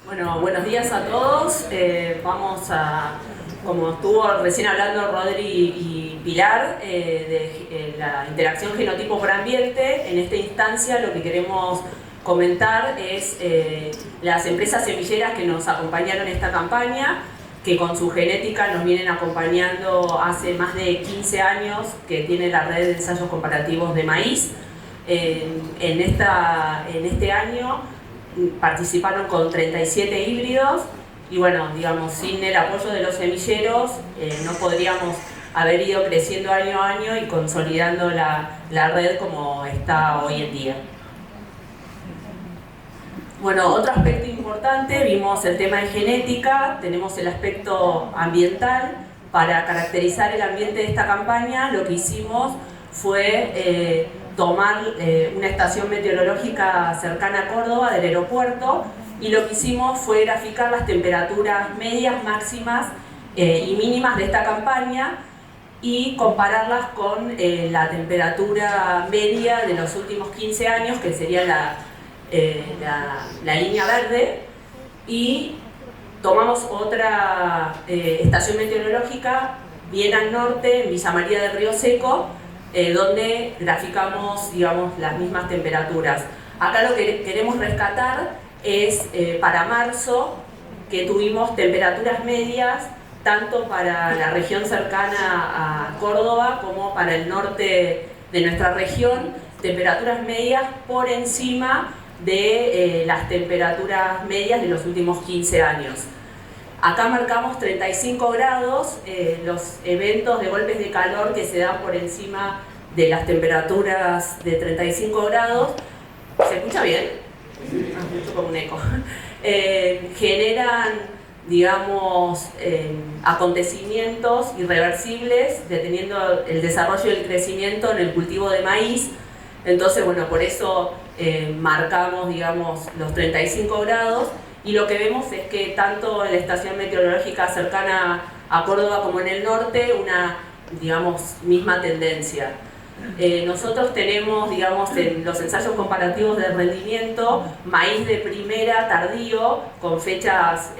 Bueno, buenos días a todos. Vamos a, como estuvo recién hablando Rodri y Pilar, de la interacción genotipo por ambiente. En esta instancia lo que queremos comentar es las empresas semilleras que nos acompañaron en esta campaña, que con su genética nos vienen acompañando hace más de 15 años, que tiene la red de ensayos comparativos de maíz. En este año participaron con 37 híbridos y bueno, digamos, sin el apoyo de los semilleros no podríamos haber ido creciendo año a año y consolidando la red como está hoy en día. Bueno, otro aspecto importante, vimos el tema de genética, tenemos el aspecto ambiental. Para caracterizar el ambiente de esta campaña, lo que hicimos fue tomar una estación meteorológica cercana a Córdoba, del aeropuerto, y lo que hicimos fue graficar las temperaturas medias, máximas y mínimas de esta campaña y compararlas con la temperatura media de los últimos 15 años, que sería la línea verde, y tomamos otra estación meteorológica bien al norte, en Villa María del Río Seco, donde graficamos, digamos, las mismas temperaturas. Acá lo que queremos rescatar es para marzo, que tuvimos temperaturas medias tanto para la región cercana a Córdoba como para el norte de nuestra región, temperaturas medias por encima de las temperaturas medias de los últimos 15 años. Acá marcamos 35 grados, los eventos de golpes de calor que se dan por encima de las temperaturas de 35 grados, ¿se escucha bien? Mucho como un eco. Generan, digamos, acontecimientos irreversibles, deteniendo el desarrollo y el crecimiento en el cultivo de maíz. Entonces, bueno, por eso marcamos, digamos, los 35 grados. Y lo que vemos es que tanto en la estación meteorológica cercana a Córdoba como en el norte, una, digamos, misma tendencia. Nosotros tenemos, digamos, en los ensayos comparativos de rendimiento, maíz de primera tardío con fechas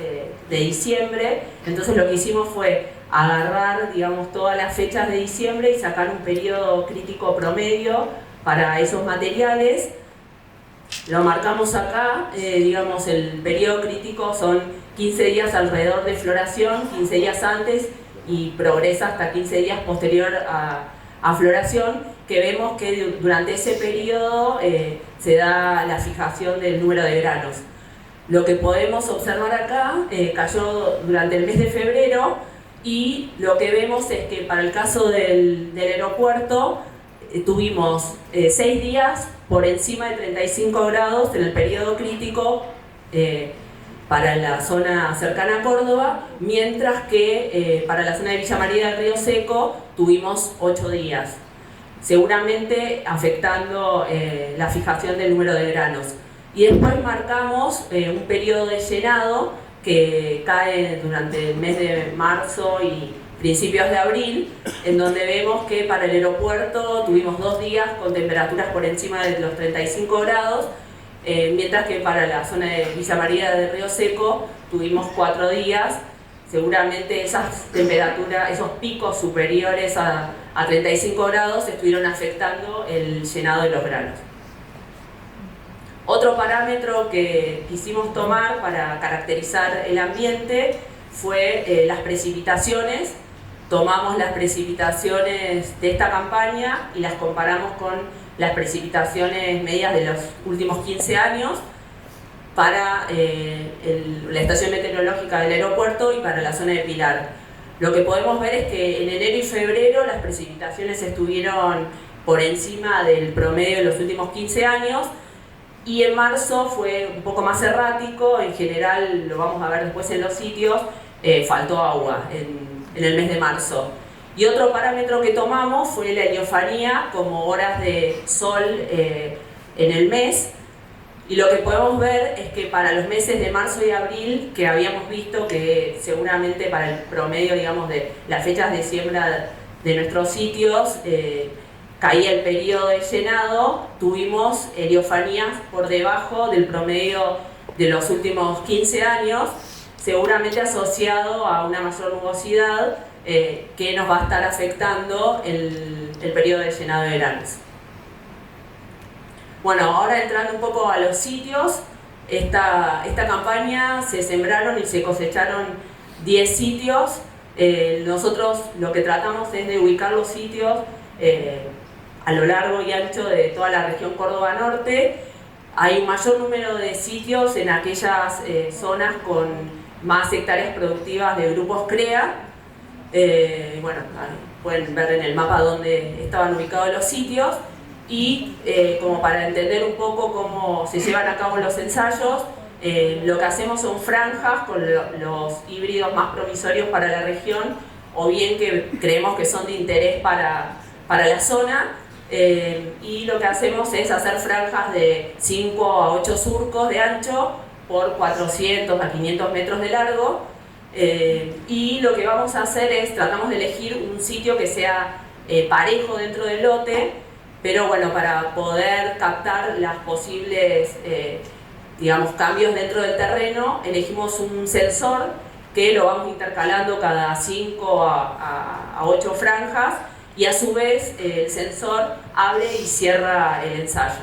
de diciembre. Entonces lo que hicimos fue agarrar, digamos, todas las fechas de diciembre y sacar un periodo crítico promedio para esos materiales. Lo marcamos acá, digamos, el periodo crítico son 15 días alrededor de floración, 15 días antes y progresa hasta 15 días posterior a floración, que vemos que durante ese periodo se da la fijación del número de granos. Lo que podemos observar acá cayó durante el mes de febrero y lo que vemos es que para el caso del aeropuerto tuvimos 6 días por encima de 35 grados en el periodo crítico para la zona cercana a Córdoba, mientras que para la zona de Villa María del Río Seco tuvimos 8 días, seguramente afectando la fijación del número de granos. Y después marcamos un periodo de llenado que cae durante el mes de marzo y principios de abril, en donde vemos que para el aeropuerto tuvimos 2 días con temperaturas por encima de los 35 grados, mientras que para la zona de Villa María del Río Seco tuvimos 4 días. Seguramente esas temperaturas, esos picos superiores a 35 grados estuvieron afectando el llenado de los granos. Otro parámetro que quisimos tomar para caracterizar el ambiente fue las precipitaciones. Tomamos las precipitaciones de esta campaña y las comparamos con las precipitaciones medias de los últimos 15 años para la estación meteorológica del aeropuerto y para la zona de Pilar. Lo que podemos ver es que en enero y febrero las precipitaciones estuvieron por encima del promedio de los últimos 15 años y en marzo fue un poco más errático. En general, lo vamos a ver después en los sitios, faltó agua en el mes de marzo. Y otro parámetro que tomamos fue la heliofanía como horas de sol en el mes. Y lo que podemos ver es que para los meses de marzo y abril, que habíamos visto que seguramente para el promedio, digamos, de las fechas de siembra de nuestros sitios, caía el periodo de llenado, tuvimos heliofanías por debajo del promedio de los últimos 15 años, seguramente asociado a una mayor nubosidad que nos va a estar afectando el periodo de llenado de veranos. Bueno, ahora entrando un poco a los sitios, esta campaña se sembraron y se cosecharon 10 sitios. Nosotros lo que tratamos es de ubicar los sitios a lo largo y ancho de toda la región Córdoba Norte. Hay un mayor número de sitios en aquellas zonas con más hectáreas productivas de grupos CREA. Bueno, pueden ver en el mapa dónde estaban ubicados los sitios. Y como para entender un poco cómo se llevan a cabo los ensayos, lo que hacemos son franjas con los híbridos más promisorios para la región o bien que creemos que son de interés para la zona, y lo que hacemos es hacer franjas de 5 a 8 surcos de ancho por 400 a 500 metros de largo, y lo que vamos a hacer es tratamos de elegir un sitio que sea parejo dentro del lote, pero bueno, para poder captar las posibles digamos, cambios dentro del terreno, elegimos un sensor que lo vamos intercalando cada 5 a 8 franjas, y a su vez el sensor abre y cierra el ensayo.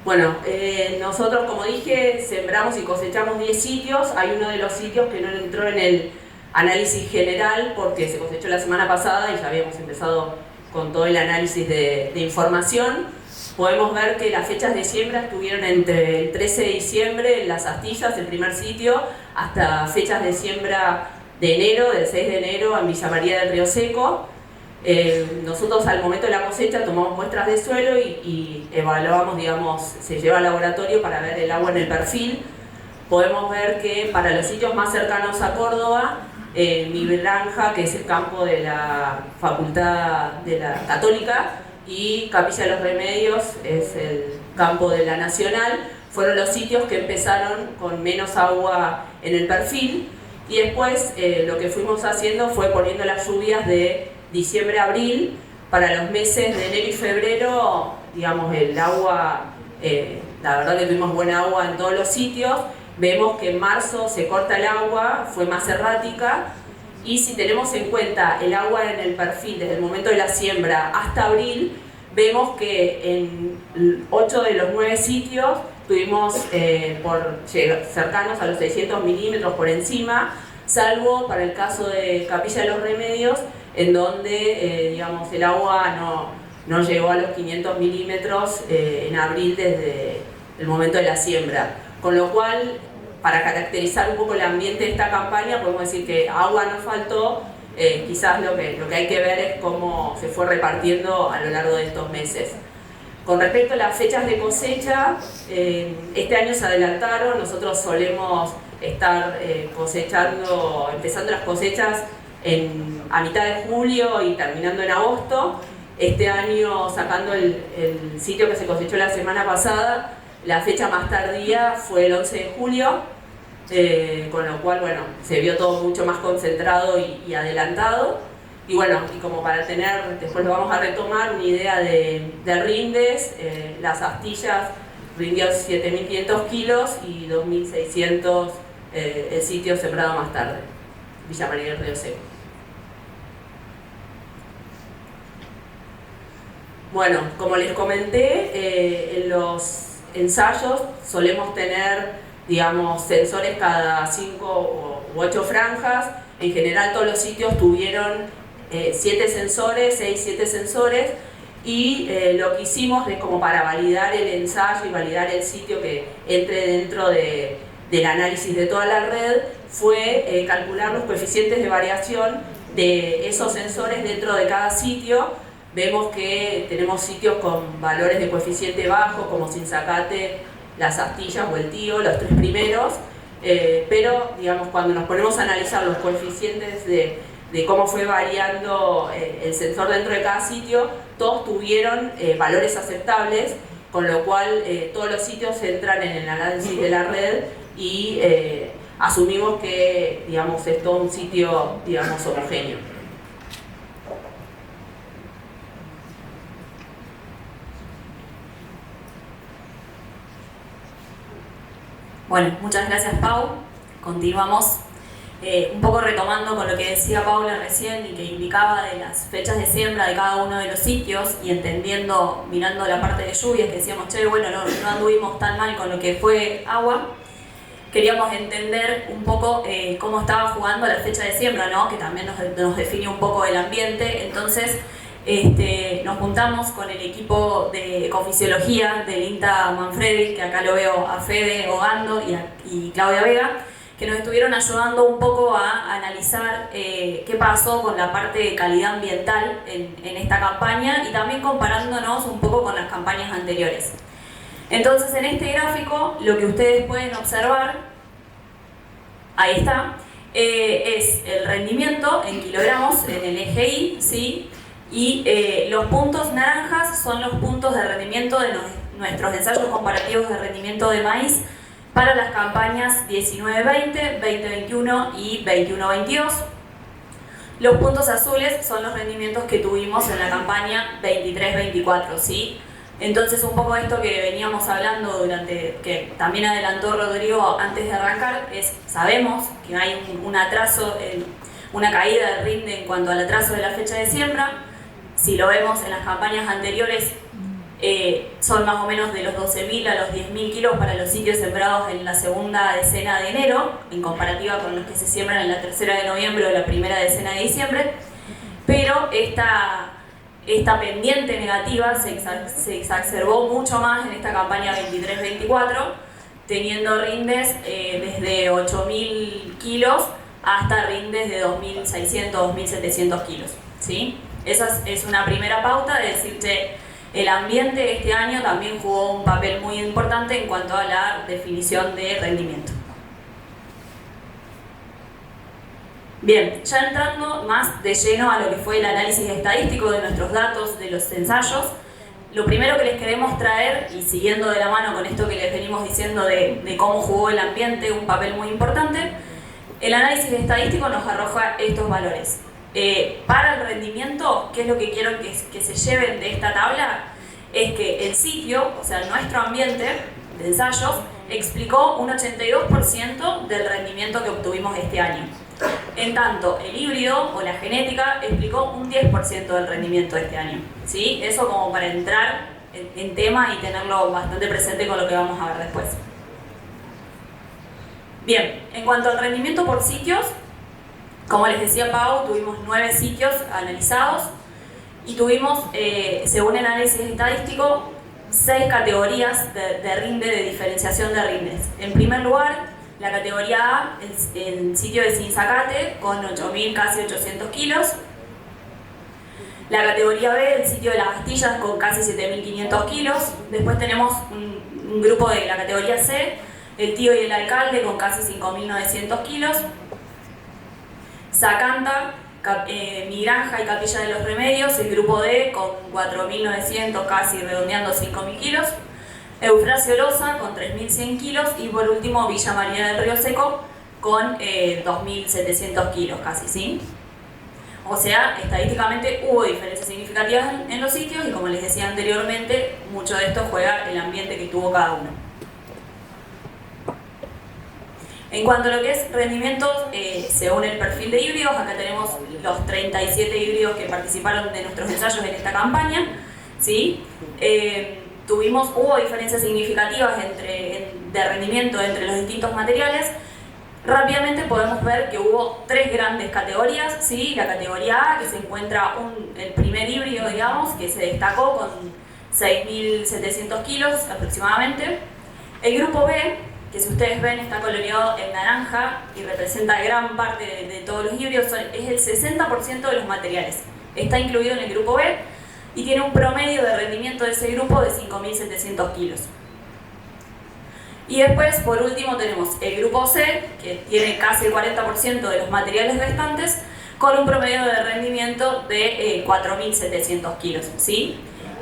Bueno, nosotros, como dije, sembramos y cosechamos 10 sitios. Hay uno de los sitios que no entró en el análisis general porque se cosechó la semana pasada y ya habíamos empezado con todo el análisis de información. Podemos ver que las fechas de siembra estuvieron entre el 13 de diciembre en Las Astillas, el primer sitio, hasta fechas de siembra de enero, del 6 de enero en Villa María del Río Seco. Nosotros al momento de la cosecha tomamos muestras de suelo y evaluamos, digamos, se lleva al laboratorio para ver el agua en el perfil. Podemos ver que para los sitios más cercanos a Córdoba, Mi Granja, que es el campo de la Facultad de la Católica, y Capilla de los Remedios es el campo de la Nacional, fueron los sitios que empezaron con menos agua en el perfil, y después lo que fuimos haciendo fue poniendo las lluvias de diciembre a abril. Para los meses de enero y febrero, digamos, el agua, la verdad que tuvimos buena agua en todos los sitios. Vemos que en marzo se corta el agua, fue más errática, y si tenemos en cuenta el agua en el perfil desde el momento de la siembra hasta abril, vemos que en 8 de los 9 sitios tuvimos cercanos a los 600 milímetros por encima, salvo para el caso de Capilla de los Remedios, en donde digamos, el agua no llegó a los 500 milímetros en abril desde el momento de la siembra. Con lo cual, para caracterizar un poco el ambiente de esta campaña, podemos decir que agua no faltó. Quizás lo que hay que ver es cómo se fue repartiendo a lo largo de estos meses. Con respecto a las fechas de cosecha, este año se adelantaron. Nosotros solemos estar empezando las cosechas a mitad de julio y terminando en agosto. Este año, sacando el sitio que se cosechó la semana pasada, la fecha más tardía fue el 11 de julio, con lo cual, bueno, se vio todo mucho más concentrado y adelantado. Y bueno, y como para tener, después lo vamos a retomar, una idea de rindes, Las Astillas rindió 7.500 kilos y 2.600 el sitio sembrado más tarde, Villa María del Río Seco. Bueno, como les comenté, en los ensayos solemos tener, digamos, sensores cada 5 u 8 franjas. En general todos los sitios tuvieron 7 sensores, 6-7 sensores, y lo que hicimos es como para validar el ensayo y validar el sitio que entre dentro del análisis de toda la red, fue calcular los coeficientes de variación de esos sensores dentro de cada sitio. Vemos que tenemos sitios con valores de coeficiente bajo, como Sinzacate, Las Astillas o El Tío, los 3 primeros, pero digamos, cuando nos ponemos a analizar los coeficientes de cómo fue variando el sensor dentro de cada sitio, todos tuvieron valores aceptables, con lo cual todos los sitios entran en el análisis de la red y asumimos que, digamos, es todo un sitio, digamos, homogéneo. Bueno, muchas gracias, Pau. Continuamos un poco retomando con lo que decía Paula recién y que indicaba de las fechas de siembra de cada uno de los sitios y entendiendo, mirando la parte de lluvias, que decíamos, che, bueno, no anduvimos tan mal con lo que fue agua. Queríamos entender un poco cómo estaba jugando la fecha de siembra, ¿no? Que también nos define un poco el ambiente. Entonces, nos juntamos con el equipo de ecofisiología del INTA Manfredi, que acá lo veo a Fede Ogando y Claudia Vega, que nos estuvieron ayudando un poco a analizar qué pasó con la parte de calidad ambiental en esta campaña y también comparándonos un poco con las campañas anteriores. Entonces, en este gráfico, lo que ustedes pueden observar, ahí está, es el rendimiento en kilogramos en el eje Y, ¿sí? Y los puntos naranjas son los puntos de rendimiento de nuestros ensayos comparativos de rendimiento de maíz para las campañas 19-20, 20-21 y 21-22. Los puntos azules son los rendimientos que tuvimos en la campaña 23-24, ¿sí? Entonces, un poco esto que veníamos hablando que también adelantó Rodrigo antes de arrancar, sabemos que hay un atraso, una caída de rinde en cuanto al atraso de la fecha de siembra. Si lo vemos en las campañas anteriores, son más o menos de los 12.000 a los 10.000 kilos para los sitios sembrados en la segunda decena de enero, en comparativa con los que se siembran en la tercera de noviembre o la primera decena de diciembre, pero esta pendiente negativa se exacerbó mucho más en esta campaña 23-24, teniendo rindes desde 8.000 kilos hasta rindes de 2.600, 2.700 kilos, ¿sí? Esa es una primera pauta de decir que el ambiente este año también jugó un papel muy importante en cuanto a la definición de rendimiento. Bien, ya entrando más de lleno a lo que fue el análisis estadístico de nuestros datos de los ensayos, lo primero que les queremos traer, y siguiendo de la mano con esto que les venimos diciendo de cómo jugó el ambiente un papel muy importante, el análisis estadístico nos arroja estos valores. Para el rendimiento, ¿qué es lo que quiero que se lleven de esta tabla? Es que el sitio, o sea, nuestro ambiente de ensayos, explicó un 82% del rendimiento que obtuvimos este año. En tanto, el híbrido o la genética explicó un 10% del rendimiento de este año, ¿sí? Eso como para entrar en tema y tenerlo bastante presente con lo que vamos a ver después. Bien, en cuanto al rendimiento por sitios, como les decía Pau, tuvimos 9 sitios analizados y tuvimos, según el análisis estadístico, 6 categorías de rinde, de diferenciación de rindes. En primer lugar, la categoría A, el sitio de Sinzacate, con 8.000, casi 800 kilos. La categoría B, el sitio de Las Castillas, con casi 7.500 kilos. Después tenemos un grupo de la categoría C, el Tío y el Alcalde, con casi 5.900 kilos. Sacanta, Mi Granja y Capilla de los Remedios, el grupo D, con 4.900, casi redondeando 5.000 kilos. Eufrasio Loza con 3.100 kilos y por último Villa María del Río Seco con 2.700 kilos casi, ¿sí? O sea, estadísticamente hubo diferencias significativas en los sitios y como les decía anteriormente, mucho de esto juega el ambiente que tuvo cada uno. En cuanto a lo que es rendimientos, según el perfil de híbridos, acá tenemos los 37 híbridos que participaron de nuestros ensayos en esta campaña, ¿sí? Hubo diferencias significativas de rendimiento entre los distintos materiales. Rápidamente podemos ver que hubo 3 grandes categorías, ¿sí? La categoría A, que se encuentra el primer híbrido, digamos, que se destacó con 6.700 kilos aproximadamente. El grupo B, que si ustedes ven está coloreado en naranja y representa gran parte de todos los híbridos, es el 60% de los materiales. Está incluido en el grupo B y tiene un promedio de rendimiento de ese grupo de 5.700 kilos. Y después, por último, tenemos el grupo C, que tiene casi el 40% de los materiales restantes, con un promedio de rendimiento de 4.700 kilos, ¿sí?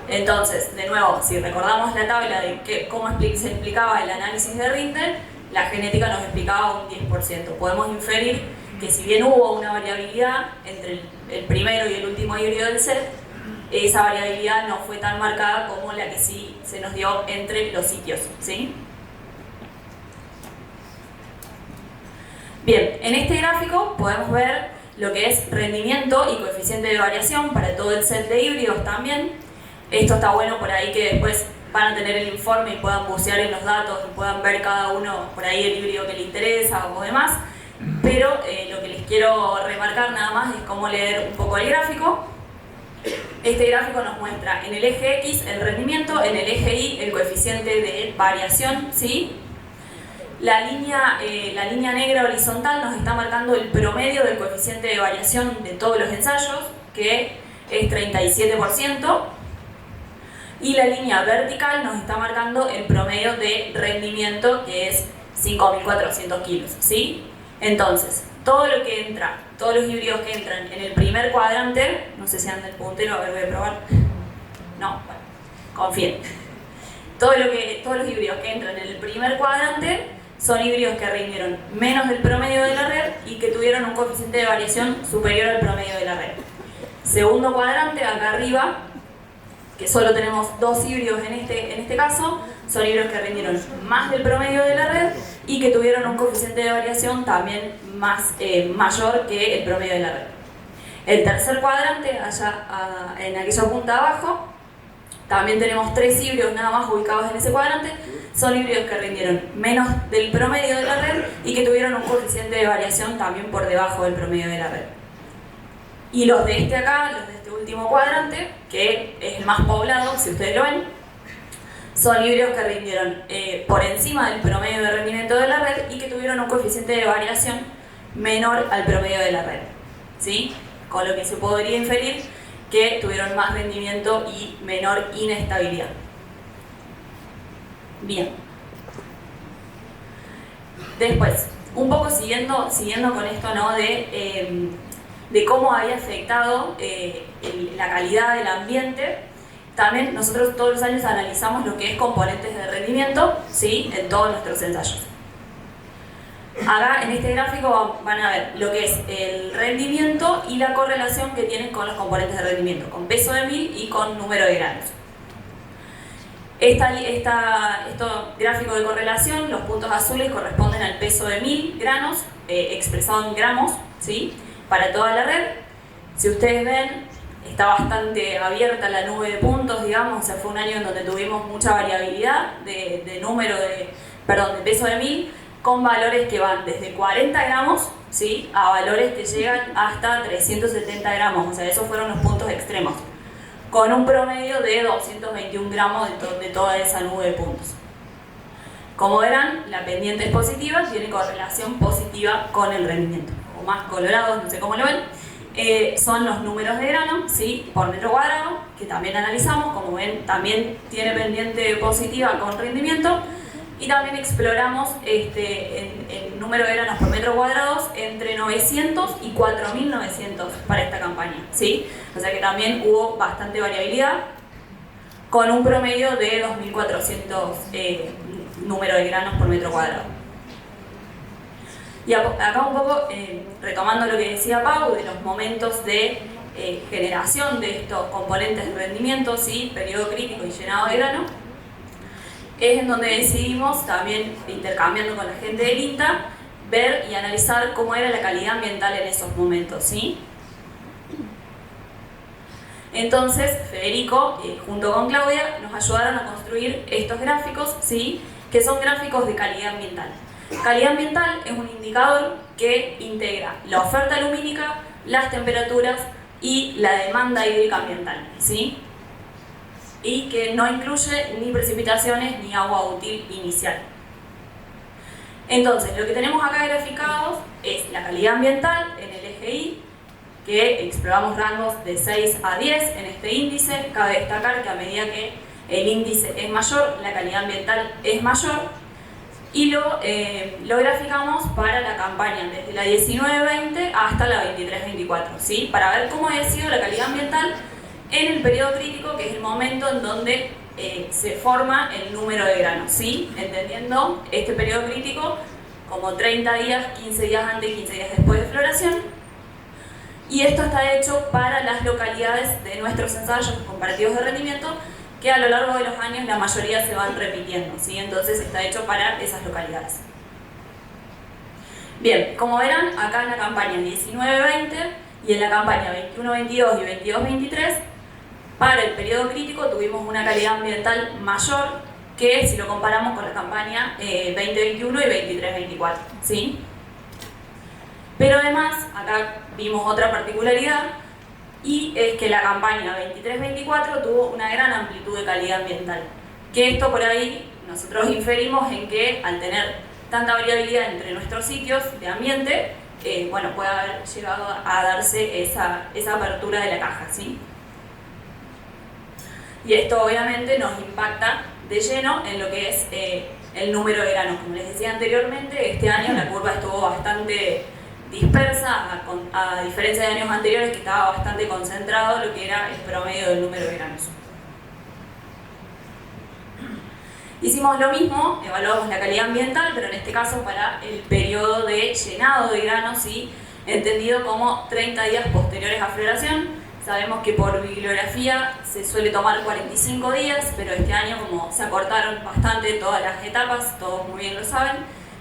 Entonces, de nuevo, si recordamos la tabla de cómo se explicaba el análisis de rinde, la genética nos explicaba un 10%. Podemos inferir que si bien hubo una variabilidad entre el primero y el último híbrido del set, esa variabilidad no fue tan marcada como la que sí se nos dio entre los sitios, ¿sí? Bien, en este gráfico podemos ver lo que es rendimiento y coeficiente de variación para todo el set de híbridos también. Esto está bueno por ahí que después van a tener el informe y puedan bucear en los datos y puedan ver cada uno por ahí el híbrido que le interesa o demás. Pero lo que les quiero remarcar nada más es cómo leer un poco el gráfico. Este gráfico nos muestra en el eje X el rendimiento, en el eje Y el coeficiente de variación, ¿sí? La línea negra horizontal nos está marcando el promedio del coeficiente de variación de todos los ensayos, que es 37%, y la línea vertical nos está marcando el promedio de rendimiento, que es 5.400 kilos, ¿sí? Entonces, todo lo que entra, todos los híbridos que entran en el primer cuadrante, no sé si anda el puntero, a ver, voy a probar. No, bueno, confíen. Todos los híbridos que entran en el primer cuadrante son híbridos que rindieron menos del promedio de la red y que tuvieron un coeficiente de variación superior al promedio de la red. Segundo cuadrante, acá arriba, que solo tenemos dos híbridos en este caso, son híbridos que rindieron más del promedio de la red y que tuvieron un coeficiente de variación también mayor que el promedio de la red. El tercer cuadrante, allá en aquella punta abajo, también tenemos tres híbridos nada más ubicados en ese cuadrante. Son híbridos que rindieron menos del promedio de la red y que tuvieron un coeficiente de variación también por debajo del promedio de la red. Y los de este acá, los de este último cuadrante, que es el más poblado, si ustedes lo ven, son híbridos que rindieron por encima del promedio de rendimiento de la red y que tuvieron un coeficiente de variación menor al promedio de la red, ¿sí? Con lo que se podría inferir que tuvieron más rendimiento y menor inestabilidad. Bien. Después, un poco siguiendo con esto, ¿no? de cómo había afectado la calidad del ambiente. También nosotros todos los años analizamos lo que es componentes de rendimiento, ¿sí? En todos nuestros ensayos. Acá en este gráfico van a ver lo que es el rendimiento y la correlación que tienen con los componentes de rendimiento, con peso de 1000 y con número de granos. Este gráfico de correlación, los puntos azules corresponden al peso de 1000 granos expresado en gramos, ¿sí? Para toda la red. Si ustedes ven, está bastante abierta la nube de puntos, digamos, o sea, fue un año en donde tuvimos mucha variabilidad de peso de 1000, con valores que van desde 40 gramos, ¿sí? A valores que llegan hasta 370 gramos, o sea, esos fueron los puntos extremos, con un promedio de 221 gramos de toda esa nube de puntos. Como verán, la pendiente es positiva, tiene correlación positiva con el rendimiento. O más colorados, no sé cómo lo ven, son los números de grano, ¿sí? Por metro cuadrado, que también analizamos. Como ven, también tiene pendiente positiva con rendimiento. Y también exploramos el número de granos por metro cuadrado entre 900 y 4900 para esta campaña, ¿sí? O sea que también hubo bastante variabilidad, con un promedio de 2400 número de granos por metro cuadrado. Y acá un poco, retomando lo que decía Pau, de los momentos de generación de estos componentes de rendimiento, ¿sí? Periodo crítico y llenado de grano, es en donde decidimos, también intercambiando con la gente del INTA, ver y analizar cómo era la calidad ambiental en esos momentos, ¿sí? Entonces, Federico, junto con Claudia, nos ayudaron a construir estos gráficos, ¿sí? Que son gráficos de calidad ambiental. Calidad ambiental es un indicador que integra la oferta lumínica, las temperaturas y la demanda hídrica ambiental, ¿sí? Y que no incluye ni precipitaciones ni agua útil inicial. Entonces, lo que tenemos acá graficados es la calidad ambiental en el eje Y, que exploramos rangos de 6 a 10 en este índice. Cabe destacar que a medida que el índice es mayor, la calidad ambiental es mayor. Y lo graficamos para la campaña desde la 19-20 hasta la 23-24, ¿sí? Para ver cómo ha sido la calidad ambiental en el periodo crítico, que es el momento en donde se forma el número de granos, ¿sí? Entendiendo este periodo crítico como 30 días, 15 días antes y 15 días después de floración. Y esto está hecho para las localidades de nuestros ensayos comparativos de rendimiento, que a lo largo de los años la mayoría se van repitiendo, ¿sí? Entonces está hecho para esas localidades. Bien, como verán, acá en la campaña 19-20 y en la campaña 21-22 y 22-23, para el periodo crítico tuvimos una calidad ambiental mayor que si lo comparamos con la campaña 2021 y 23-24, ¿sí? Pero además, acá vimos otra particularidad, y es que la campaña 23-24 tuvo una gran amplitud de calidad ambiental. Que esto por ahí nosotros inferimos en que al tener tanta variabilidad entre nuestros sitios de ambiente, bueno, puede haber llegado a darse esa apertura de la caja, ¿sí? Y esto obviamente nos impacta de lleno en lo que es el número de granos. Como les decía anteriormente, este año la curva estuvo bastante dispersa, a diferencia de años anteriores que estaba bastante concentrado lo que era el promedio del número de granos. Hicimos lo mismo, evaluamos la calidad ambiental, pero en este caso para el periodo de llenado de granos, ¿sí? Entendido como 30 días posteriores a floración. Sabemos que por bibliografía se suele tomar 45 días, pero este año, como se acortaron bastante todas las etapas, todos muy bien lo saben,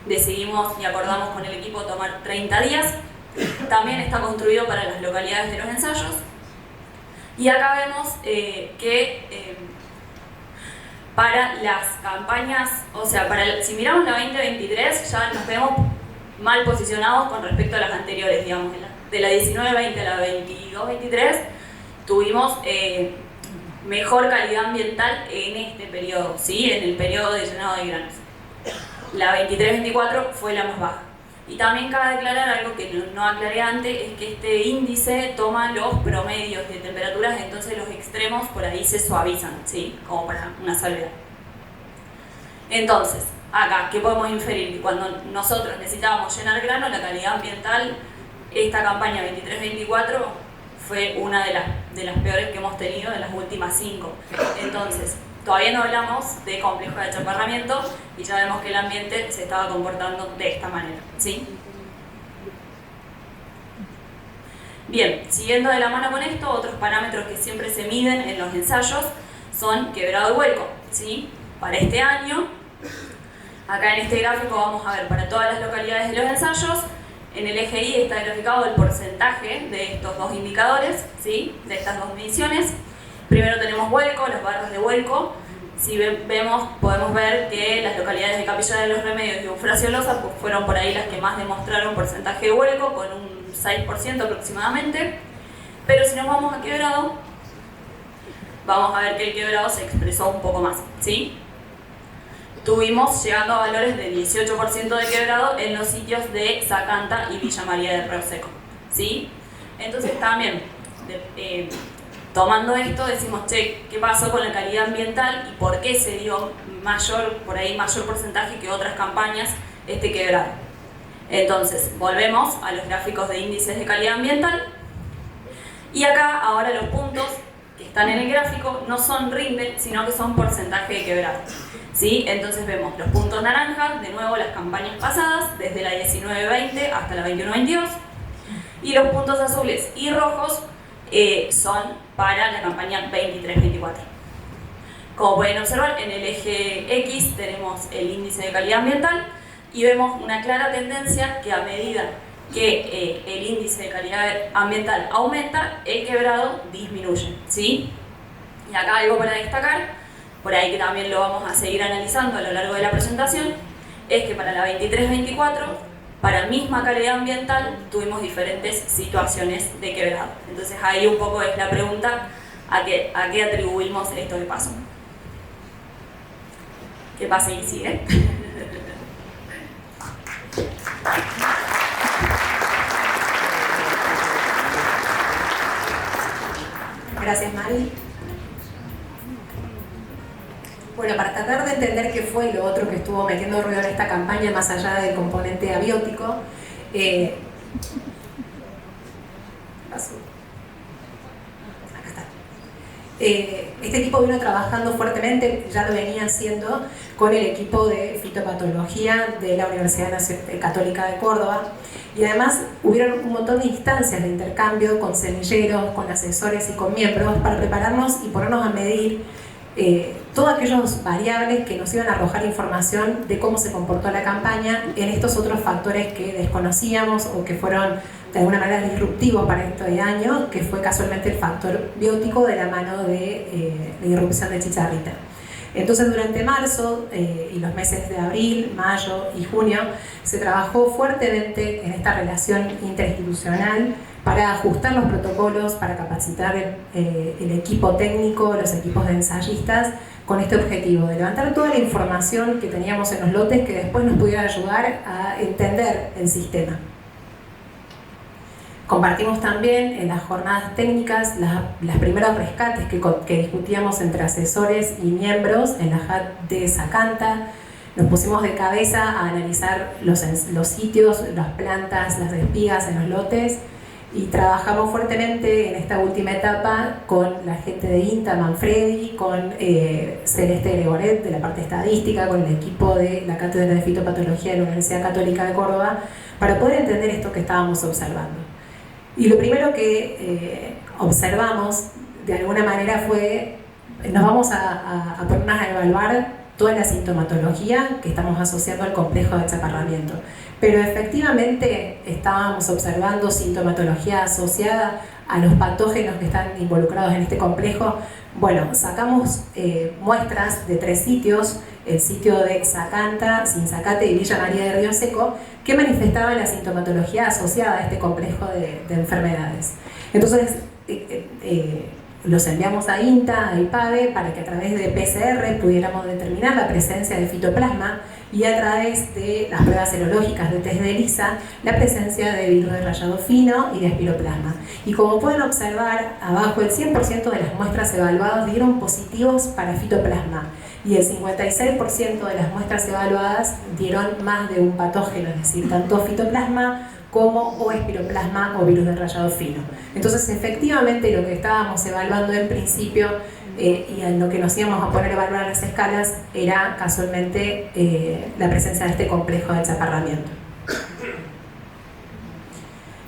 decidimos y acordamos con el equipo tomar 30 días. También está construido para las localidades de los ensayos. Y acá vemos que para las campañas, o sea, si miramos la 2023, ya nos vemos mal posicionados con respecto a las anteriores, digamos. De la 19-20 a la 22-23 tuvimos mejor calidad ambiental en este periodo, ¿sí? En el periodo de llenado de granos. La 23-24 fue la más baja. Y también cabe aclarar algo que no aclaré antes, es que este índice toma los promedios de temperaturas, entonces los extremos por ahí se suavizan, ¿sí? Como para una salvedad. Entonces, acá, ¿qué podemos inferir? Cuando nosotros necesitábamos llenar grano, la calidad ambiental, esta campaña 23-24 fue una de las peores que hemos tenido en las últimas 5. Entonces, todavía no hablamos de complejo de achaparramiento y ya vemos que el ambiente se estaba comportando de esta manera, ¿sí? Bien, siguiendo de la mano con esto, otros parámetros que siempre se miden en los ensayos son quebrado y vuelco, ¿sí? Para este año, acá en este gráfico vamos a ver para todas las localidades de los ensayos, en el eje Y está graficado el porcentaje de estos dos indicadores, ¿sí? De estas dos mediciones. Primero tenemos vuelco, las barras de vuelco. Si podemos ver que las localidades de Capilla de los Remedios y Eufrasiolosa pues, fueron por ahí las que más demostraron porcentaje de vuelco, con un 6% aproximadamente. Pero si nos vamos a quebrado, vamos a ver que el quebrado se expresó un poco más, ¿sí? Tuvimos llegando a valores de 18% de quebrado en los sitios de Zacanta y Villa María del Río Seco, ¿sí? Entonces también, tomando esto, decimos, che, ¿qué pasó con la calidad ambiental y por qué se dio mayor porcentaje que otras campañas este quebrado? Entonces, volvemos a los gráficos de índices de calidad ambiental y acá ahora los puntos que están en el gráfico no son rinde, sino que son porcentaje de quebrado, ¿sí? Entonces vemos los puntos naranjas, de nuevo las campañas pasadas, desde la 19-20 hasta la 21-22, y los puntos azules y rojos son para la campaña 23-24. Como pueden observar, en el eje X tenemos el índice de calidad ambiental y vemos una clara tendencia que a medida que el índice de calidad ambiental aumenta, el quebrado disminuye, ¿sí? Y acá algo para destacar, por ahí que también lo vamos a seguir analizando a lo largo de la presentación, es que para la 23-24, para misma calidad ambiental, tuvimos diferentes situaciones de quebrado. Entonces ahí un poco es la pregunta a qué atribuimos esto que pasó. ¿Qué pasa y sigue? Gracias, Mari. Bueno, para tratar de entender qué fue lo otro que estuvo metiendo ruido en esta campaña, más allá del componente abiótico, acá está. Este equipo vino trabajando fuertemente, ya lo venía haciendo, con el equipo de fitopatología de la Universidad Católica de Córdoba. Y además hubieron un montón de instancias de intercambio con semilleros, con asesores y con miembros para prepararnos y ponernos a medir todas aquellas variables que nos iban a arrojar información de cómo se comportó la campaña en estos otros factores que desconocíamos o que fueron de alguna manera disruptivos para este año, que fue casualmente el factor biótico de la mano de la irrupción de chicharrita. Entonces durante marzo y los meses de abril, mayo y junio se trabajó fuertemente en esta relación interinstitucional para ajustar los protocolos, para capacitar el equipo técnico, los equipos de ensayistas, con este objetivo de levantar toda la información que teníamos en los lotes que después nos pudiera ayudar a entender el sistema. Compartimos también en las jornadas técnicas las primeros rescates que discutíamos entre asesores y miembros en la JAT de Zacanta. Nos pusimos de cabeza a analizar los sitios, las plantas, las espigas en los lotes y trabajamos fuertemente en esta última etapa con la gente de INTA, Manfredi, con Celeste Gregoret de la parte estadística, con el equipo de la Cátedra de Fitopatología de la Universidad Católica de Córdoba, para poder entender esto que estábamos observando. Y lo primero que observamos de alguna manera fue, nos vamos a ponernos a evaluar toda la sintomatología que estamos asociando al complejo de achaparramiento. Pero efectivamente estábamos observando sintomatología asociada a los patógenos que están involucrados en este complejo. Bueno, sacamos muestras de 3 sitios, el sitio de Zacanta, Sinzacate y Villa María de Río Seco, que manifestaban la sintomatología asociada a este complejo de enfermedades. Entonces, los enviamos a INTA, a IPAVE, para que a través de PCR pudiéramos determinar la presencia de fitoplasma y a través de las pruebas serológicas de test de ELISA, la presencia de virus de rayado fino y de espiroplasma. Y como pueden observar, abajo el 100% de las muestras evaluadas dieron positivos para fitoplasma y el 56% de las muestras evaluadas dieron más de un patógeno, es decir, tanto fitoplasma como o espiroplasma o virus de rayado fino. Entonces, efectivamente, lo que estábamos evaluando en principio y en lo que nos íbamos a poner a evaluar las escalas era casualmente la presencia de este complejo de achaparramiento.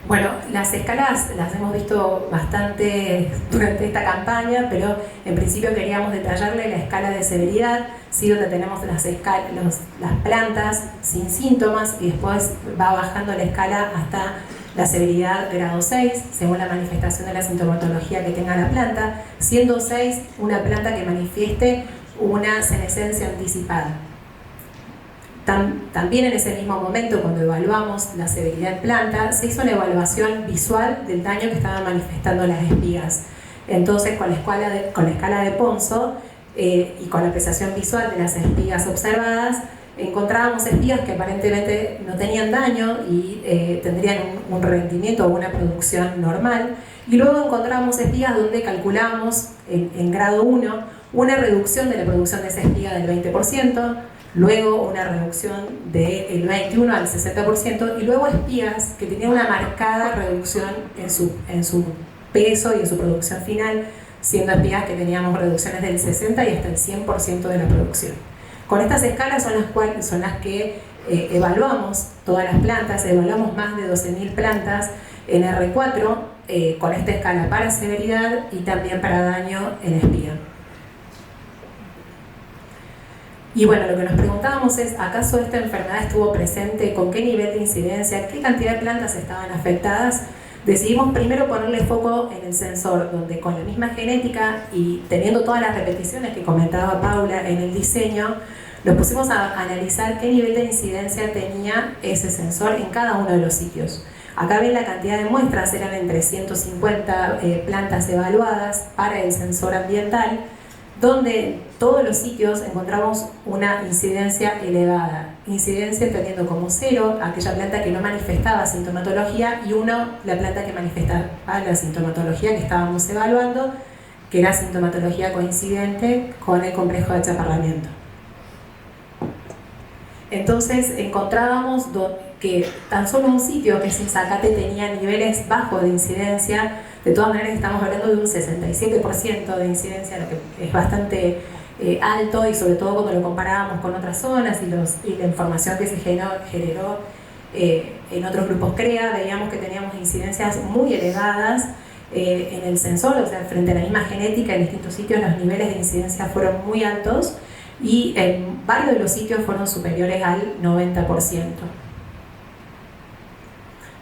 Bueno, las escalas las hemos visto bastante durante esta campaña, pero en principio queríamos detallarle la escala de severidad, sí, donde tenemos las plantas sin síntomas y después va bajando la escala hasta la severidad grado 6, según la manifestación de la sintomatología que tenga la planta, siendo 6 una planta que manifieste una senescencia anticipada. También en ese mismo momento, cuando evaluamos la severidad en planta, se hizo una evaluación visual del daño que estaban manifestando las espigas. Entonces, con la escala de Ponzo y con la apreciación visual de las espigas observadas, encontrábamos espigas que aparentemente no tenían daño y tendrían un rendimiento o una producción normal. Y luego encontramos espigas donde calculamos en grado 1 una reducción de la producción de esa espiga del 20%, luego una reducción del 21 al 60% y luego espigas que tenían una marcada reducción en su peso y en su producción final, siendo espigas que teníamos reducciones del 60 y hasta el 100% de la producción. Con estas escalas son las que evaluamos todas las plantas, evaluamos más de 12.000 plantas en R4 con esta escala para severidad y también para daño en espiga. Y bueno, lo que nos preguntábamos es, ¿acaso esta enfermedad estuvo presente? ¿Con qué nivel de incidencia? ¿Qué cantidad de plantas estaban afectadas? Decidimos primero ponerle foco en el sensor, donde con la misma genética y teniendo todas las repeticiones que comentaba Paula en el diseño, nos pusimos a analizar qué nivel de incidencia tenía ese sensor en cada uno de los sitios. Acá ven la cantidad de muestras, eran entre 150 plantas evaluadas para el sensor ambiental, donde en todos los sitios encontramos una incidencia elevada. Incidencia teniendo como 0 aquella planta que no manifestaba sintomatología y 1 la planta que manifestaba la sintomatología que estábamos evaluando, que era sintomatología coincidente con el complejo de achaparramiento. Entonces encontrábamos que tan solo un sitio, que es Sinzacate, tenía niveles bajos de incidencia. De todas maneras estamos hablando de un 67% de incidencia, lo que es bastante alto, y sobre todo cuando lo comparábamos con otras zonas y la información que se generó en otros grupos CREA, veíamos que teníamos incidencias muy elevadas en el sensor, o sea, frente a la misma genética en distintos sitios, los niveles de incidencia fueron muy altos y en varios de los sitios fueron superiores al 90%.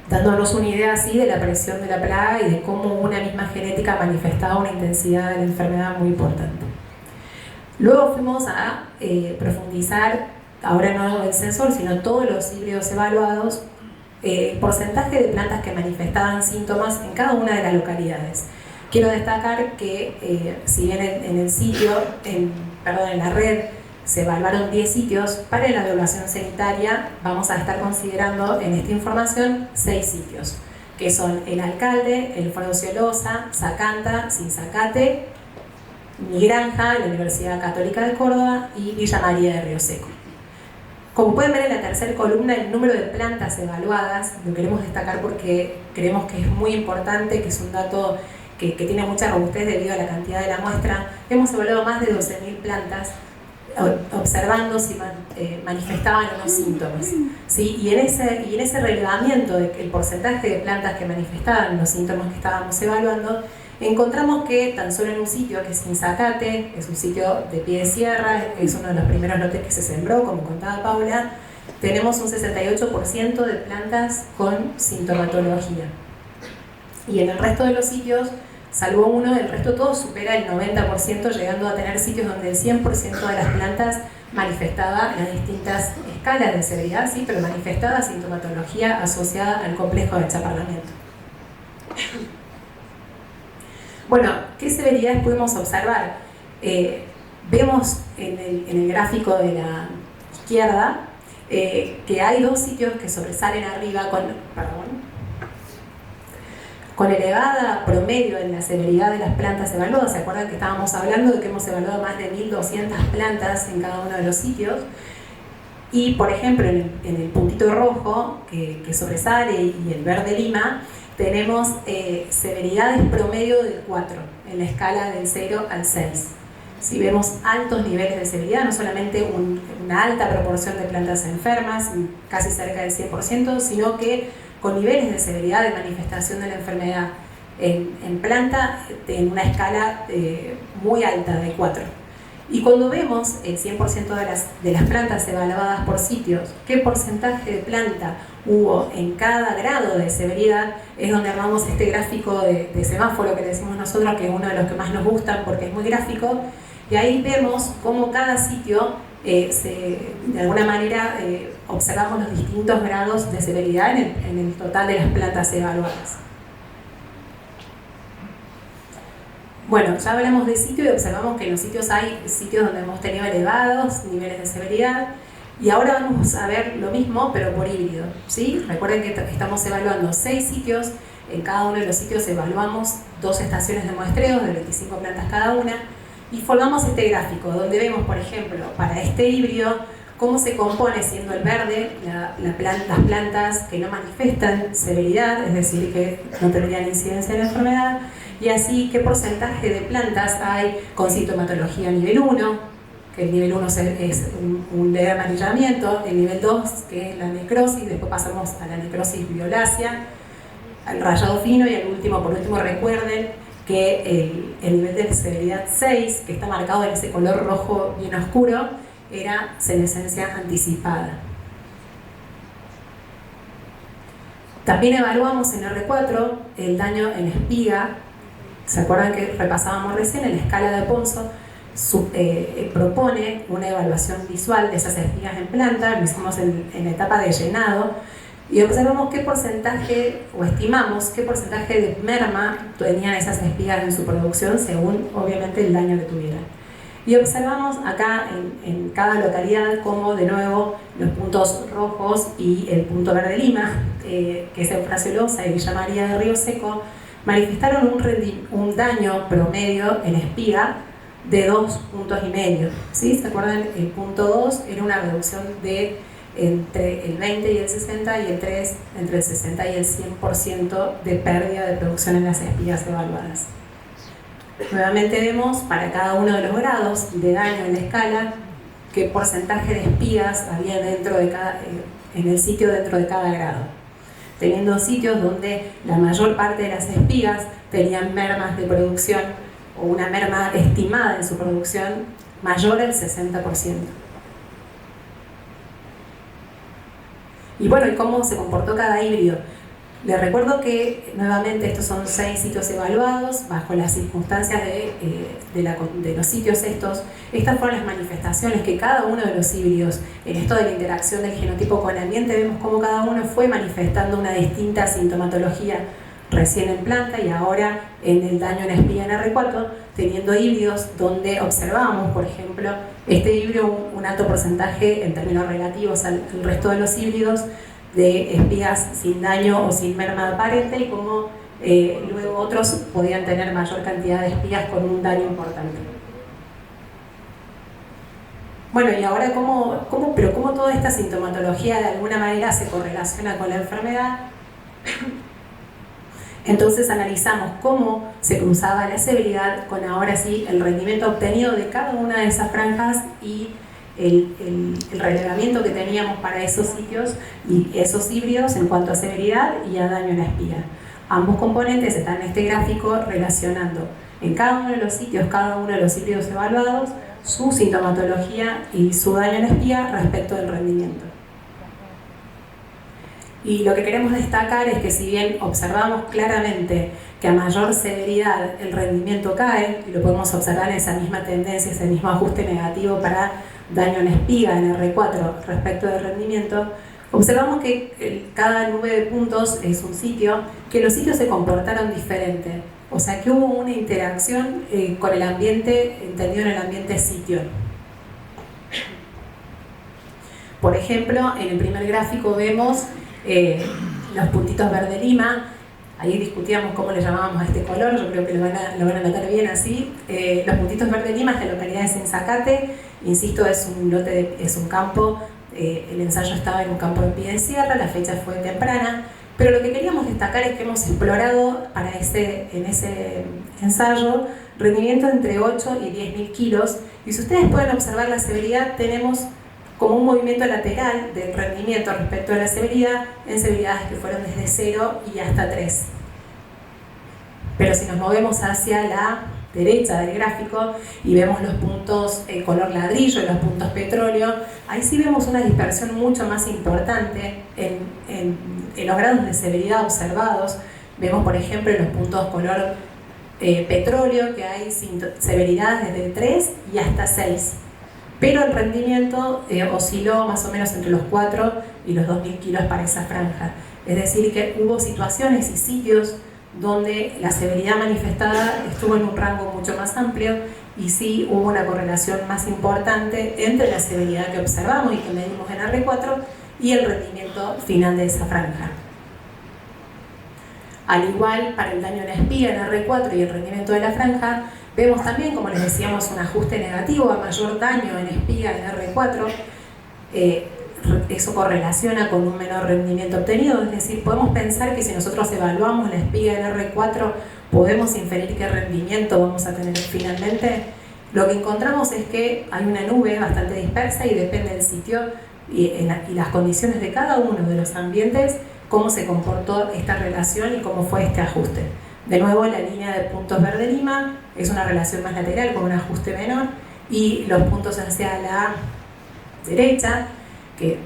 Dándonos una idea así de la aparición de la plaga y de cómo una misma genética manifestaba una intensidad de la enfermedad muy importante. Luego fuimos a profundizar, ahora no el sensor, sino todos los híbridos evaluados, el porcentaje de plantas que manifestaban síntomas en cada una de las localidades. Quiero destacar que si bien en el sitio, en la red, se evaluaron 10 sitios, para la evaluación sanitaria vamos a estar considerando en esta información 6 sitios, que son el Alcalde, el Fuero Ciolosa, Zacanta, Sinzacate, Mi Granja, la Universidad Católica de Córdoba y Villa María de Río Seco. Como pueden ver en la tercera columna, el número de plantas evaluadas, lo queremos destacar porque creemos que es muy importante, que es un dato que tiene mucha robustez debido a la cantidad de la muestra. Hemos evaluado más de 12.000 plantas, observando si manifestaban unos síntomas, ¿sí? y en ese relevamiento del porcentaje de plantas que manifestaban los síntomas que estábamos evaluando, encontramos que tan solo en un sitio, que es Sinzacate, es un sitio de pie de sierra, es uno de los primeros lotes que se sembró, como contaba Paula, tenemos un 68% de plantas con sintomatología. Y en el resto de los sitios, salvo uno, el resto todo supera el 90%, llegando a tener sitios donde el 100% de las plantas manifestaba las distintas escalas de severidad, sí, pero manifestaba sintomatología asociada al complejo de achaparramiento. Bueno, ¿qué severidades pudimos observar? Vemos en el gráfico de la izquierda que hay 2 sitios que sobresalen arriba con elevada promedio en la severidad de las plantas evaluadas. ¿Se acuerdan que estábamos hablando de que hemos evaluado más de 1.200 plantas en cada uno de los sitios? Y, por ejemplo, en el puntito rojo que sobresale y el verde lima, tenemos severidades promedio de 4 en la escala del 0 al 6. Si vemos altos niveles de severidad, no solamente una alta proporción de plantas enfermas, casi cerca del 100%, sino que con niveles de severidad de manifestación de la enfermedad en planta en una escala muy alta de 4. Y cuando vemos el 100% de las plantas evaluadas por sitios, qué porcentaje de planta hubo en cada grado de severidad, es donde armamos este gráfico de semáforo que decimos nosotros, que es uno de los que más nos gustan porque es muy gráfico, y ahí vemos cómo cada sitio, de alguna manera, observamos los distintos grados de severidad en el total de las plantas evaluadas. Bueno, ya hablamos de sitio y observamos que en los sitios hay sitios donde hemos tenido elevados niveles de severidad, y ahora vamos a ver lo mismo pero por híbrido, ¿sí? Recuerden que estamos evaluando 6 sitios, en cada uno de los sitios evaluamos 2 estaciones de muestreo de 25 plantas cada una, y formamos este gráfico donde vemos, por ejemplo, para este híbrido, cómo se compone, siendo el verde las plantas que no manifestan severidad, es decir, que no tendrían incidencia de la enfermedad, y así qué porcentaje de plantas hay con sintomatología nivel 1, que el nivel 1 es un leve amarillamiento, el nivel 2, que es la necrosis, después pasamos a la necrosis violácea, al rayado fino, y por último recuerden que el nivel de severidad 6, que está marcado en ese color rojo bien oscuro, era senescencia anticipada. También evaluamos en R4 el daño en espiga. ¿Se acuerdan que repasábamos recién? En la escala de Ponzo propone una evaluación visual de esas espigas en planta, lo hicimos en la etapa de llenado, y observamos qué porcentaje, o estimamos qué porcentaje de merma tenían esas espigas en su producción según, obviamente, el daño que tuvieran. Y observamos acá en cada localidad cómo, de nuevo, los puntos rojos y el punto verde lima, que es Fuero Ciolosa y Villa María de Río Seco, manifestaron un daño promedio en espiga de 2,5 puntos. ¿Sí? ¿Se acuerdan? El punto 2 era una reducción de entre el 20 y el 60, y el 3 entre el 60 y el 100% de pérdida de producción en las espigas evaluadas. Nuevamente vemos para cada uno de los grados de daño en la escala qué porcentaje de espigas había en el sitio dentro de cada grado. teniendo sitios donde la mayor parte de las espigas tenían mermas de producción o una merma estimada en su producción mayor al 60%. Y bueno, ¿y cómo se comportó cada híbrido? Les recuerdo que nuevamente estos son 6 sitios evaluados bajo las circunstancias de los sitios estos. Estas fueron las manifestaciones que cada uno de los híbridos, en esto de la interacción del genotipo con el ambiente, vemos cómo cada uno fue manifestando una distinta sintomatología recién en planta y ahora en el daño en espiga en R4, teniendo híbridos donde observamos, por ejemplo, este híbrido un alto porcentaje en términos relativos al resto de los híbridos de espigas sin daño o sin merma aparente y como luego otros podían tener mayor cantidad de espigas con un daño importante. Bueno, y ahora ¿cómo toda esta sintomatología de alguna manera se correlaciona con la enfermedad? Entonces analizamos cómo se cruzaba la severidad con ahora sí el rendimiento obtenido de cada una de esas franjas y el relevamiento que teníamos para esos sitios y esos híbridos en cuanto a severidad y a daño en la espiga. Ambos componentes están en este gráfico relacionando en cada uno de los sitios, cada uno de los híbridos evaluados, su sintomatología y su daño en espiga respecto del rendimiento. Y lo que queremos destacar es que si bien observamos claramente que a mayor severidad el rendimiento cae, y lo podemos observar en esa misma tendencia, ese mismo ajuste negativo para daño en espiga en R4 respecto del rendimiento, observamos que cada nube de puntos es un sitio, que los sitios se comportaron diferente. O sea que hubo una interacción con el ambiente, entendido en el ambiente sitio. Por ejemplo, en el primer gráfico vemos los puntitos verde lima. Ahí discutíamos cómo le llamábamos a este color, yo creo que lo van a notar bien así. Los puntitos verde lima es de la localidad de Sensacate, insisto, es un campo, el ensayo estaba en un campo de pie de sierra, la fecha fue temprana, pero lo que queríamos destacar es que hemos explorado en ese ensayo rendimiento entre 8 y 10.000 kilos, y si ustedes pueden observar la severidad, tenemos como un movimiento lateral del rendimiento respecto a la severidad en severidades que fueron desde 0 y hasta 3. Pero si nos movemos hacia la derecha del gráfico y vemos los puntos color ladrillo y los puntos petróleo, ahí sí vemos una dispersión mucho más importante en los grados de severidad observados. Vemos, por ejemplo, en los puntos color petróleo que hay severidades desde 3 y hasta 6. Pero el rendimiento osciló más o menos entre los 4 y los 2.000 kilos para esa franja. Es decir, que hubo situaciones y sitios donde la severidad manifestada estuvo en un rango mucho más amplio y sí hubo una correlación más importante entre la severidad que observamos y que medimos en R4 y el rendimiento final de esa franja. Al igual, para el daño en la espiga en R4 y el rendimiento de la franja, vemos también, como les decíamos, un ajuste negativo a mayor daño en espiga en R4. Eso correlaciona con un menor rendimiento obtenido, es decir, podemos pensar que si nosotros evaluamos la espiga en R4 podemos inferir qué rendimiento vamos a tener finalmente. Lo que encontramos es que hay una nube bastante dispersa y depende del sitio y las condiciones de cada uno de los ambientes, cómo se comportó esta relación y cómo fue este ajuste. De nuevo, la línea de puntos verde lima es una relación más lateral con un ajuste menor y los puntos hacia la derecha,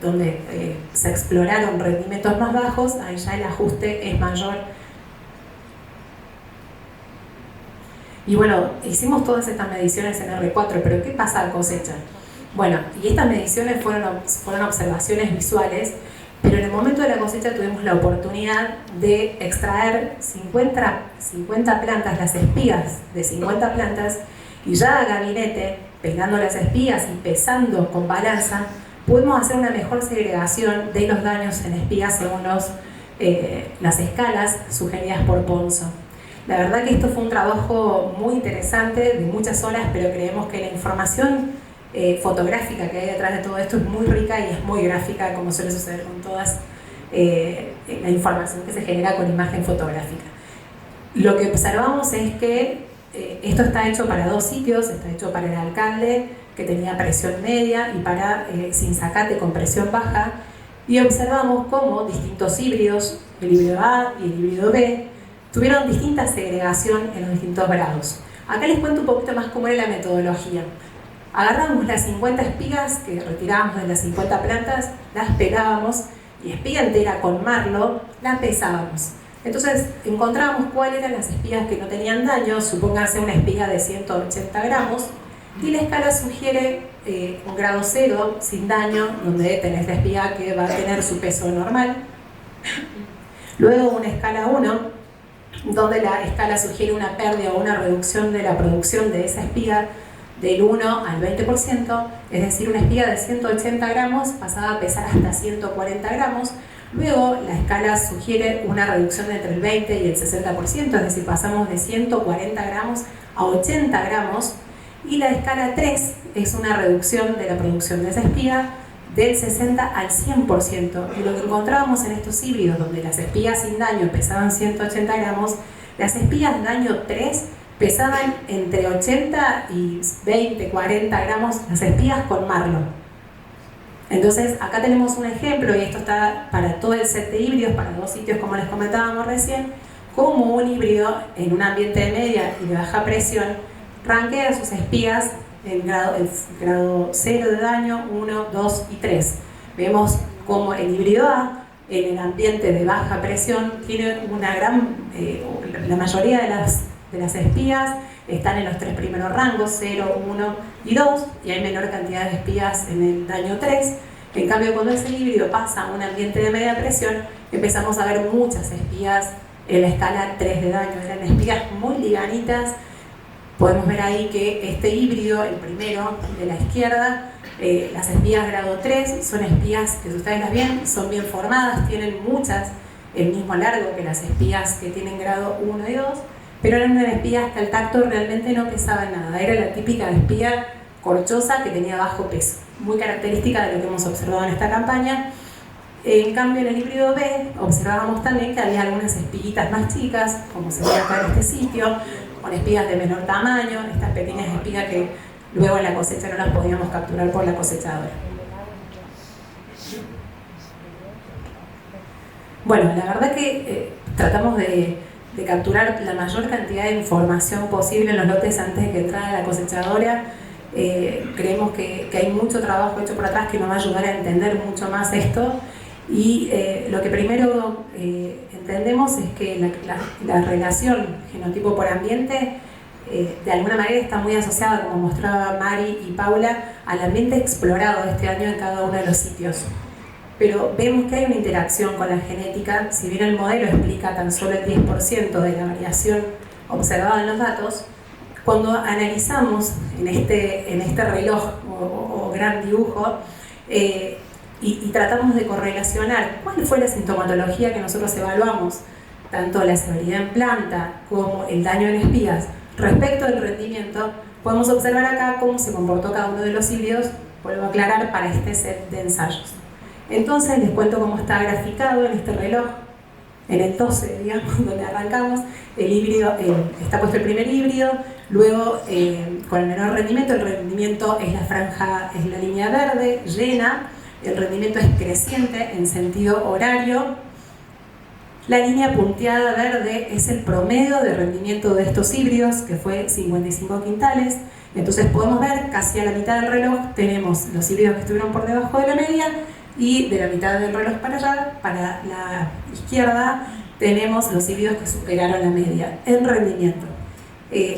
donde se exploraron rendimientos más bajos, ahí ya el ajuste es mayor. Y bueno, hicimos todas estas mediciones en R4, pero ¿qué pasa al cosecha? Bueno, y estas mediciones fueron observaciones visuales, pero en el momento de la cosecha tuvimos la oportunidad de extraer 50 plantas, las espigas de 50 plantas, y ya a gabinete, pegando las espigas y pesando con balanza, pudimos hacer una mejor segregación de los daños en espigas según las escalas sugeridas por Ponzo. La verdad que esto fue un trabajo muy interesante, de muchas horas, pero creemos que la información fotográfica que hay detrás de todo esto es muy rica y es muy gráfica, como suele suceder con todas la información que se genera con imagen fotográfica. Lo que observamos es que esto está hecho para 2 sitios, está hecho para el alcalde, que tenía presión media, y para Sensacate con presión baja, y observamos cómo distintos híbridos el híbrido A y el híbrido B, tuvieron distinta segregación en los distintos grados. Acá les cuento un poquito más cómo era la metodología. Agarramos las 50 espigas que retirábamos de las 50 plantas, las pelábamos y espiga entera con marlo la pesábamos. Entonces encontrábamos cuáles eran las espigas que no tenían daño, supónganse una espiga de 180 gramos, y la escala sugiere un grado 0 sin daño, donde tenés la espiga que va a tener su peso normal. Luego una escala 1, donde la escala sugiere una pérdida o una reducción de la producción de esa espiga del 1 al 20%, es decir, una espiga de 180 gramos pasaba a pesar hasta 140 gramos. Luego la escala sugiere una reducción de entre el 20 y el 60%, es decir, pasamos de 140 gramos a 80 gramos. Y la escala 3 es una reducción de la producción de esa espiga del 60 al 100%. Y lo que encontrábamos en estos híbridos, donde las espigas sin daño pesaban 180 gramos, las espigas daño 3 pesaban entre 80 y 20, 40 gramos, las espigas con marlo. Entonces acá tenemos un ejemplo, y esto está para todo el set de híbridos, para 2 sitios como les comentábamos recién, como un híbrido en un ambiente de media y de baja presión ranquea sus espigas en grado 0 de daño, 1, 2 y 3. Vemos como el híbrido A en el ambiente de baja presión tiene una gran, la mayoría de las espigas están en los 3 primeros rangos, 0, 1 y 2, y hay menor cantidad de espigas en el daño 3. En cambio, cuando ese híbrido pasa a un ambiente de media presión, empezamos a ver muchas espigas en la escala 3 de daño. Eran espigas muy liganitas. Podemos ver ahí que este híbrido, el primero de la izquierda, las espigas grado 3 son espigas que, si ustedes las ven, son bien formadas, tienen muchas el mismo largo que las espigas que tienen grado 1 y 2, pero eran unas espigas que al tacto realmente no pesaban nada. Era la típica espiga corchosa que tenía bajo peso, muy característica de lo que hemos observado en esta campaña. En cambio, en el híbrido B observábamos también que había algunas espiguitas más chicas, como se ve acá en este sitio, con espigas de menor tamaño, estas pequeñas espigas que luego en la cosecha no las podíamos capturar por la cosechadora. Bueno, la verdad que tratamos de capturar la mayor cantidad de información posible en los lotes antes de que entrara la cosechadora. Creemos que hay mucho trabajo hecho por atrás que nos va a ayudar a entender mucho más esto. Y lo que primero entendemos es que la relación genotipo por ambiente de alguna manera está muy asociada, como mostraba Mari y Paula, al ambiente explorado este año en cada uno de los sitios. Pero vemos que hay una interacción con la genética, si bien el modelo explica tan solo el 10% de la variación observada en los datos. Cuando analizamos en este reloj o gran dibujo, y tratamos de correlacionar cuál fue la sintomatología que nosotros evaluamos, tanto la severidad en planta como el daño en espigas respecto del rendimiento, podemos observar acá cómo se comportó cada uno de los híbridos, vuelvo a aclarar, para este set de ensayos. Entonces les cuento cómo está graficado en este reloj, en el 12, digamos, donde arrancamos. El híbrido, está puesto el primer híbrido, luego con el menor rendimiento, el rendimiento es la franja, es la línea verde, llena. El rendimiento es creciente en sentido horario. La línea punteada verde es el promedio de rendimiento de estos híbridos, que fue 55 quintales. Entonces podemos ver casi a la mitad del reloj tenemos los híbridos que estuvieron por debajo de la media, y de la mitad del reloj para allá, para la izquierda, tenemos los híbridos que superaron la media en rendimiento.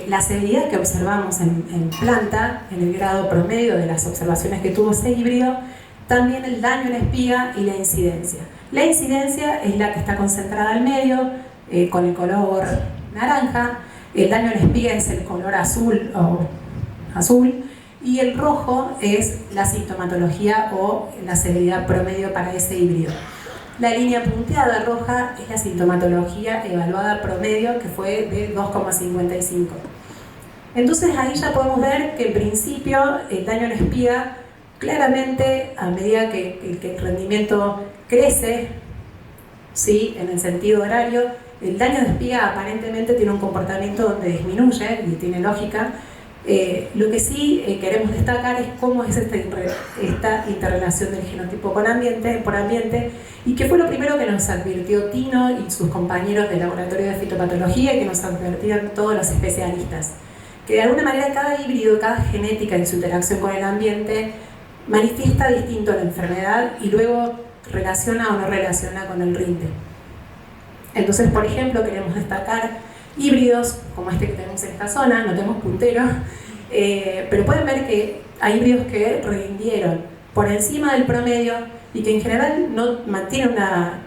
La severidad que observamos en planta, en el grado promedio de las observaciones que tuvo ese híbrido, también el daño en espiga y la incidencia. La incidencia es la que está concentrada al medio, con el color naranja. El daño en espiga es el color azul, y el rojo es la sintomatología o la severidad promedio para ese híbrido. La línea punteada roja es la sintomatología evaluada promedio, que fue de 2,55. Entonces ahí ya podemos ver que en principio el daño en espiga, claramente, a medida que el rendimiento crece, ¿sí?, en el sentido horario, el daño de espiga aparentemente tiene un comportamiento donde disminuye, y tiene lógica, Lo que sí queremos destacar es cómo es esta interrelación del genotipo por ambiente, y que fue lo primero que nos advirtió Tino y sus compañeros del laboratorio de fitopatología, y que nos advirtieron todos los especialistas, que de alguna manera cada híbrido, cada genética en su interacción con el ambiente manifiesta distinto la enfermedad y luego relaciona o no relaciona con el rinde. Entonces, por ejemplo, queremos destacar híbridos como este que tenemos en esta zona, no tenemos puntero, pero pueden ver que hay híbridos que rindieron por encima del promedio y que en general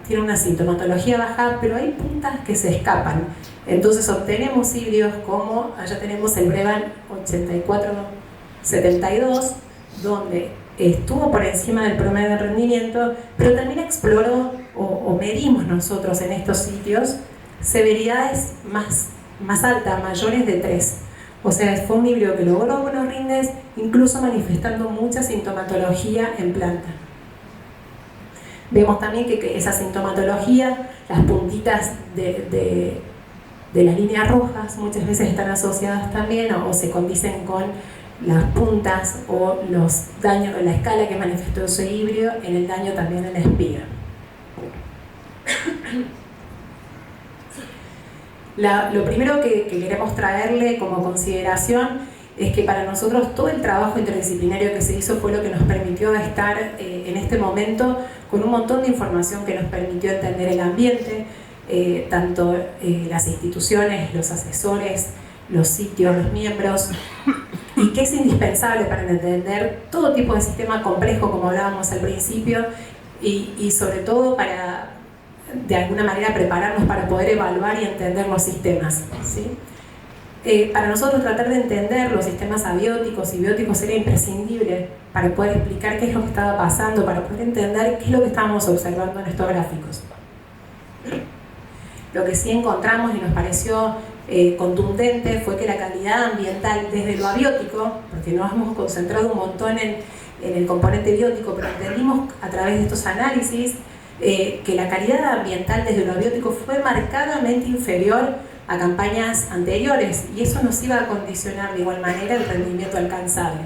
tienen una sintomatología baja, pero hay puntas que se escapan. Entonces obtenemos híbridos como, allá tenemos el Brevan 8472, donde estuvo por encima del promedio de rendimiento, pero también exploró o medimos nosotros en estos sitios severidades más altas, mayores de 3. O sea, fue un híbrido que logró buenos rindes, incluso manifestando mucha sintomatología en planta. Vemos también que esa sintomatología, las puntitas de las líneas rojas muchas veces están asociadas también o se condicen con las puntas o los daños en la escala que manifestó ese híbrido en el daño también en la espiga. Lo primero que queremos traerle como consideración es que para nosotros todo el trabajo interdisciplinario que se hizo fue lo que nos permitió estar en este momento con un montón de información que nos permitió entender el ambiente, tanto las instituciones, los asesores, los sitios, los miembros, y que es indispensable para entender todo tipo de sistema complejo, como hablábamos al principio, y sobre todo para de alguna manera prepararnos para poder evaluar y entender los sistemas, ¿sí? Para nosotros tratar de entender los sistemas abióticos y bióticos era imprescindible para poder explicar qué es lo que estaba pasando, para poder entender qué es lo que estábamos observando en estos gráficos. Lo que sí encontramos y nos pareció contundente fue que la calidad ambiental desde lo abiótico, porque nos hemos concentrado un montón en el componente biótico, pero entendimos a través de estos análisis que la calidad ambiental desde lo abiótico fue marcadamente inferior a campañas anteriores, y eso nos iba a condicionar de igual manera el rendimiento alcanzable.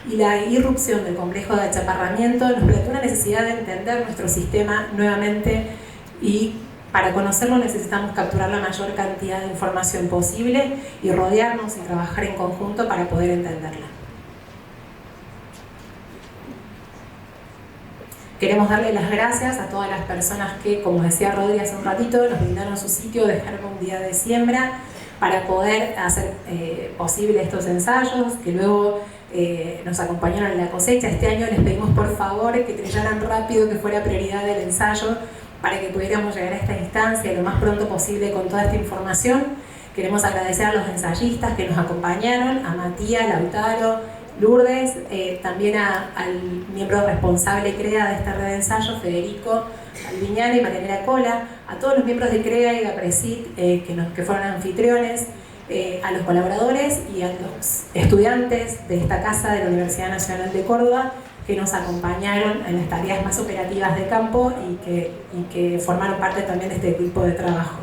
Y la irrupción del complejo de achaparramiento nos planteó una necesidad de entender nuestro sistema nuevamente, y para conocerlo necesitamos capturar la mayor cantidad de información posible y rodearnos y trabajar en conjunto para poder entenderla. Queremos darle las gracias a todas las personas que, como decía Rodri hace un ratito, nos brindaron su sitio, dejaron un día de siembra para poder hacer posible estos ensayos, que luego nos acompañaron en la cosecha. Este año les pedimos por favor que trillaran rápido, que fuera prioridad del ensayo, para que pudiéramos llegar a esta instancia lo más pronto posible con toda esta información. Queremos agradecer a los ensayistas que nos acompañaron, a Matías, Lautaro, Lourdes, también al miembro responsable CREA de esta red de ensayo, Federico Alviñana y Marianela Cola, a todos los miembros de CREA y de APRESIT que fueron anfitriones, a los colaboradores y a los estudiantes de esta casa de la Universidad Nacional de Córdoba que nos acompañaron en las tareas más operativas de campo y que formaron parte también de este equipo de trabajo.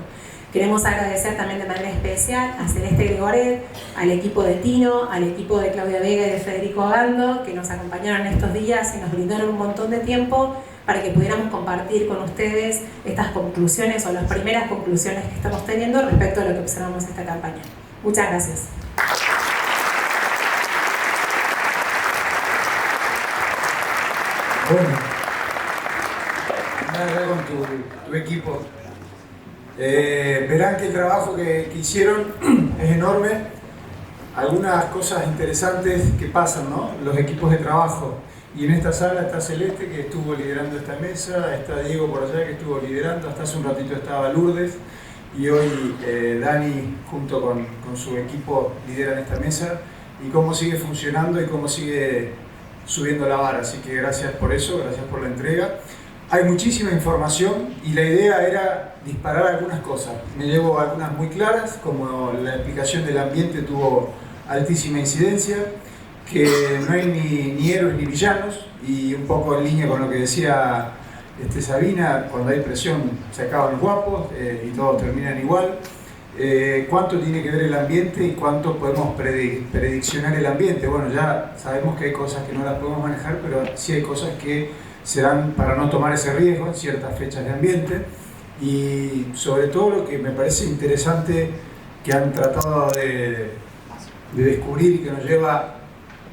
Queremos agradecer también de manera especial a Celeste Gregoret, al equipo de Tino, al equipo de Claudia Vega y de Federico Gando, que nos acompañaron estos días y nos brindaron un montón de tiempo para que pudiéramos compartir con ustedes estas conclusiones o las primeras conclusiones que estamos teniendo respecto a lo que observamos en esta campaña. Muchas gracias. Bueno, nada con tu equipo. Verán que el trabajo que hicieron es enorme. Algunas cosas interesantes que pasan, ¿no? Los equipos de trabajo. Y en esta sala está Celeste, que estuvo liderando esta mesa, está Diego por allá, que estuvo liderando, hasta hace un ratito estaba Lourdes, y hoy Dani, junto con su equipo, lideran esta mesa, y cómo sigue funcionando y cómo sigue subiendo la vara. Así que gracias por eso, gracias por la entrega. Hay muchísima información y la idea era disparar algunas cosas. Me llevo algunas muy claras, como la explicación del ambiente tuvo altísima incidencia, que no hay ni héroes ni villanos, y un poco en línea con lo que decía Sabina, cuando hay presión se acaban los guapos y todos terminan igual. cuánto tiene que ver el ambiente y cuánto podemos prediccionar el ambiente. Bueno, ya sabemos que hay cosas que no las podemos manejar, pero sí hay cosas que se dan para no tomar ese riesgo en ciertas fechas de ambiente. Y sobre todo lo que me parece interesante que han tratado de descubrir y que nos lleva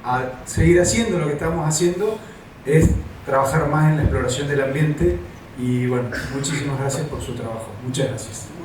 a seguir haciendo lo que estamos haciendo es trabajar más en la exploración del ambiente. Y bueno, muchísimas gracias por su trabajo. Muchas gracias.